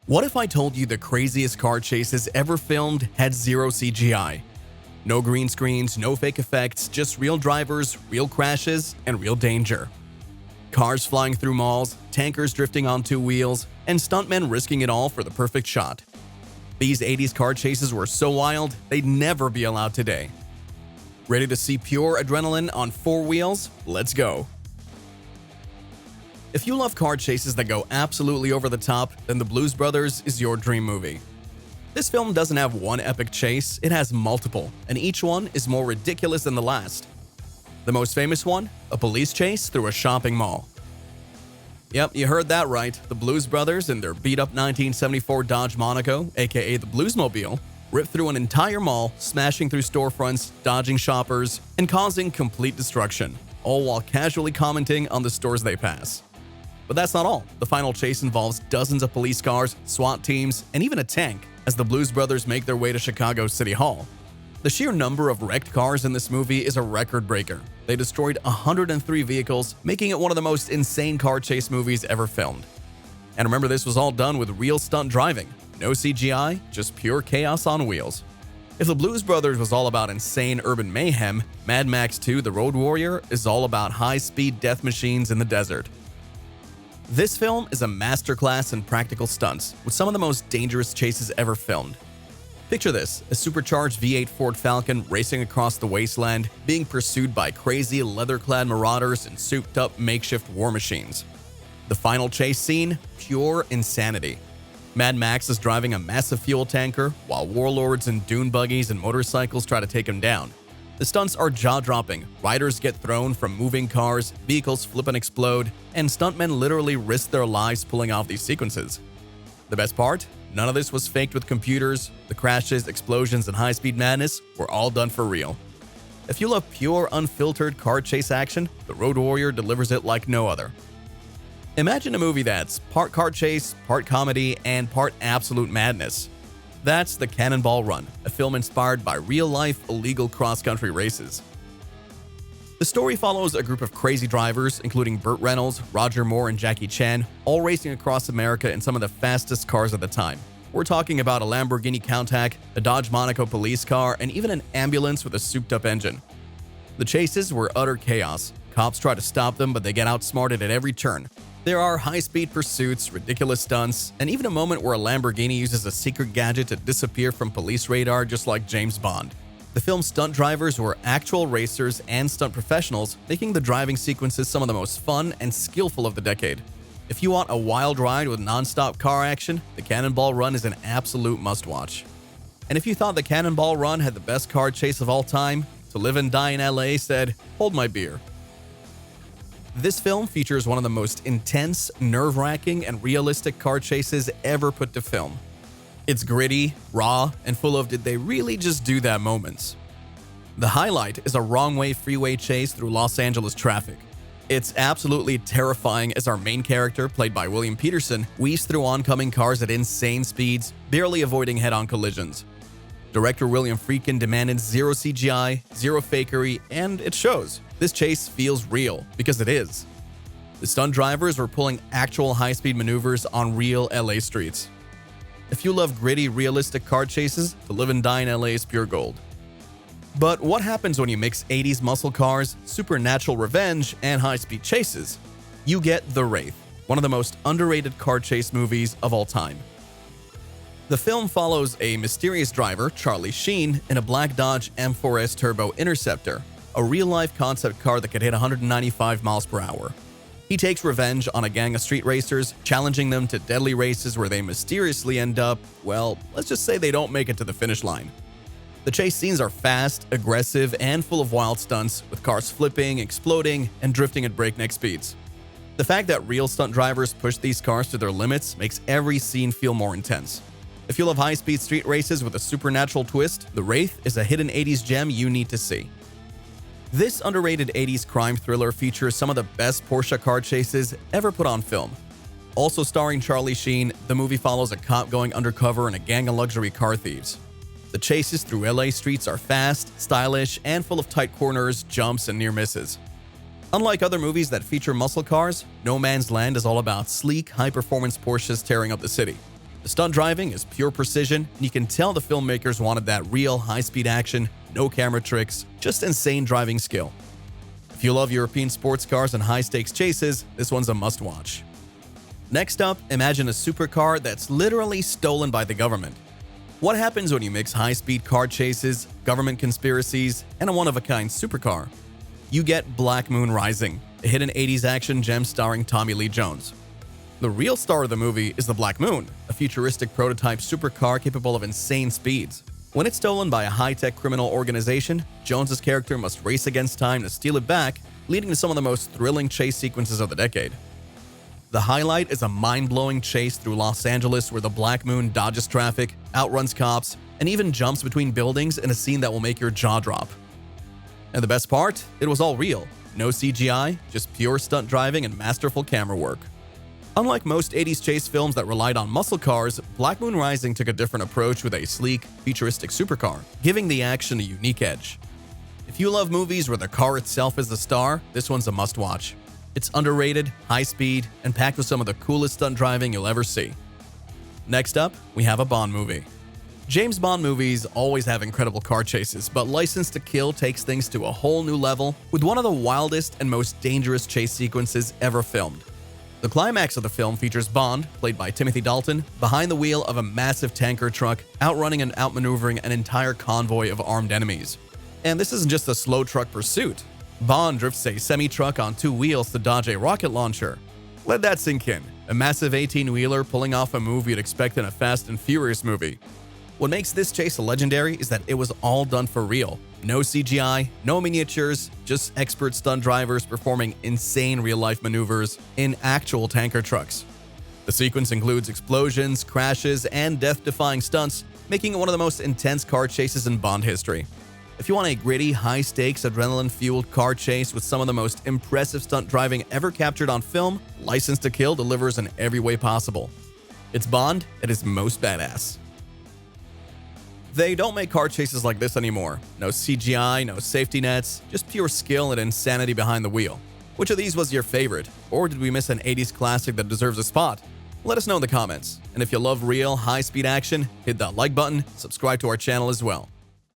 What if I told you the craziest car chases ever filmed had zero CGI? No green screens, no fake effects, just real drivers, real crashes, and real danger. Cars flying through malls, tankers drifting on two wheels, and stuntmen risking it all for the perfect shot. These 80s car chases were so wild, they'd never be allowed today. Ready to see pure adrenaline on four wheels? Let's go! If you love car chases that go absolutely over the top, then The Blues Brothers is your dream movie. This film doesn't have one epic chase, it has multiple, and each one is more ridiculous than the last. The most famous one? A police chase through a shopping mall. Yep, you heard that right. The Blues Brothers in their beat-up 1974 Dodge Monaco, aka the Bluesmobile, ripped through an entire mall, smashing through storefronts, dodging shoppers, and causing complete destruction, all while casually commenting on the stores they pass. But that's not all. The final chase involves dozens of police cars, SWAT teams, and even a tank as the Blues Brothers make their way to Chicago City Hall. The sheer number of wrecked cars in this movie is a record breaker. They destroyed 103 vehicles, making it one of the most insane car chase movies ever filmed. And remember, this was all done with real stunt driving. No CGI, just pure chaos on wheels. If The Blues Brothers was all about insane urban mayhem, Mad Max 2: The Road Warrior is all about high-speed death machines in the desert. This film is a masterclass in practical stunts, with some of the most dangerous chases ever filmed. Picture this, a supercharged V8 Ford Falcon racing across the wasteland, being pursued by crazy leather-clad marauders and souped-up makeshift war machines. The final chase scene? Pure insanity. Mad Max is driving a massive fuel tanker, while warlords in dune buggies and motorcycles try to take him down. The stunts are jaw-dropping, riders get thrown from moving cars, vehicles flip and explode, and stuntmen literally risk their lives pulling off these sequences. The best part? None of this was faked with computers. The crashes, explosions, and high-speed madness were all done for real. If you love pure, unfiltered car chase action, The Road Warrior delivers it like no other. Imagine a movie that's part car chase, part comedy, and part absolute madness. That's The Cannonball Run, a film inspired by real-life illegal cross-country races. The story follows a group of crazy drivers, including Burt Reynolds, Roger Moore, and Jackie Chan, all racing across America in some of the fastest cars of the time. We're talking about a Lamborghini Countach, a Dodge Monaco police car, and even an ambulance with a souped-up engine. The chases were utter chaos. Cops try to stop them, but they get outsmarted at every turn. There are high-speed pursuits, ridiculous stunts, and even a moment where a Lamborghini uses a secret gadget to disappear from police radar just like James Bond. The film's stunt drivers were actual racers and stunt professionals, making the driving sequences some of the most fun and skillful of the decade. If you want a wild ride with non-stop car action, The Cannonball Run is an absolute must-watch. And if you thought The Cannonball Run had the best car chase of all time, To Live and Die in LA said, "Hold my beer." This film features one of the most intense, nerve-wracking, and realistic car chases ever put to film. It's gritty, raw, and full of "did they really just do that" moments. The highlight is a wrong-way freeway chase through Los Angeles traffic. It's absolutely terrifying as our main character, played by William Peterson, weaves through oncoming cars at insane speeds, barely avoiding head-on collisions. Director William Friedkin demanded zero CGI, zero fakery, and it shows. This chase feels real, because it is. The stunt drivers were pulling actual high-speed maneuvers on real LA streets. If you love gritty, realistic car chases, To Live and Die in LA is pure gold. But what happens when you mix 80s muscle cars, supernatural revenge, and high-speed chases? You get The Wraith, one of the most underrated car chase movies of all time. The film follows a mysterious driver, Charlie Sheen, in a black Dodge M4S Turbo Interceptor, a real-life concept car that could hit 195 miles per hour. He takes revenge on a gang of street racers, challenging them to deadly races where they mysteriously end up, well, let's just say they don't make it to the finish line. The chase scenes are fast, aggressive, and full of wild stunts, with cars flipping, exploding, and drifting at breakneck speeds. The fact that real stunt drivers push these cars to their limits makes every scene feel more intense. If you love high-speed street races with a supernatural twist, The Wraith is a hidden 80s gem you need to see. This underrated 80s crime thriller features some of the best Porsche car chases ever put on film. Also starring Charlie Sheen, the movie follows a cop going undercover in a gang of luxury car thieves. The chases through LA streets are fast, stylish, and full of tight corners, jumps, and near misses. Unlike other movies that feature muscle cars, No Man's Land is all about sleek, high-performance Porsches tearing up the city. The stunt driving is pure precision, and you can tell the filmmakers wanted that real high-speed action, no camera tricks, just insane driving skill. If you love European sports cars and high-stakes chases, this one's a must-watch. Next up, imagine a supercar that's literally stolen by the government. What happens when you mix high-speed car chases, government conspiracies, and a one-of-a-kind supercar? You get Black Moon Rising, a hidden 80s action gem starring Tommy Lee Jones. The real star of the movie is the Black Moon, a futuristic prototype supercar capable of insane speeds. When it's stolen by a high-tech criminal organization, Jones's character must race against time to steal it back, leading to some of the most thrilling chase sequences of the decade. The highlight is a mind-blowing chase through Los Angeles where the Black Moon dodges traffic, outruns cops, and even jumps between buildings in a scene that will make your jaw drop. And the best part? It was all real. No CGI, just pure stunt driving and masterful camera work. Unlike most 80s chase films that relied on muscle cars, Black Moon Rising took a different approach with a sleek, futuristic supercar, giving the action a unique edge. If you love movies where the car itself is the star, this one's a must-watch. It's underrated, high-speed, and packed with some of the coolest stunt driving you'll ever see. Next up, we have a Bond movie. James Bond movies always have incredible car chases, but License to Kill takes things to a whole new level with one of the wildest and most dangerous chase sequences ever filmed. The climax of the film features Bond, played by Timothy Dalton, behind the wheel of a massive tanker truck, outrunning and outmaneuvering an entire convoy of armed enemies. And this isn't just a slow truck pursuit. Bond drifts a semi-truck on two wheels to dodge a rocket launcher. Let that sink in. A massive 18-wheeler pulling off a move you'd expect in a Fast and Furious movie. What makes this chase legendary is that it was all done for real. No CGI, no miniatures, just expert stunt drivers performing insane real-life maneuvers in actual tanker trucks. The sequence includes explosions, crashes, and death-defying stunts, making it one of the most intense car chases in Bond history. If you want a gritty, high-stakes, adrenaline-fueled car chase with some of the most impressive stunt driving ever captured on film, License to Kill delivers in every way possible. It's Bond at his most badass. They don't make car chases like this anymore. No CGI, no safety nets, just pure skill and insanity behind the wheel. Which of these was your favorite? Or did we miss an 80s classic that deserves a spot? Let us know in the comments. And if you love real, high-speed action, hit that like button, subscribe to our channel as well.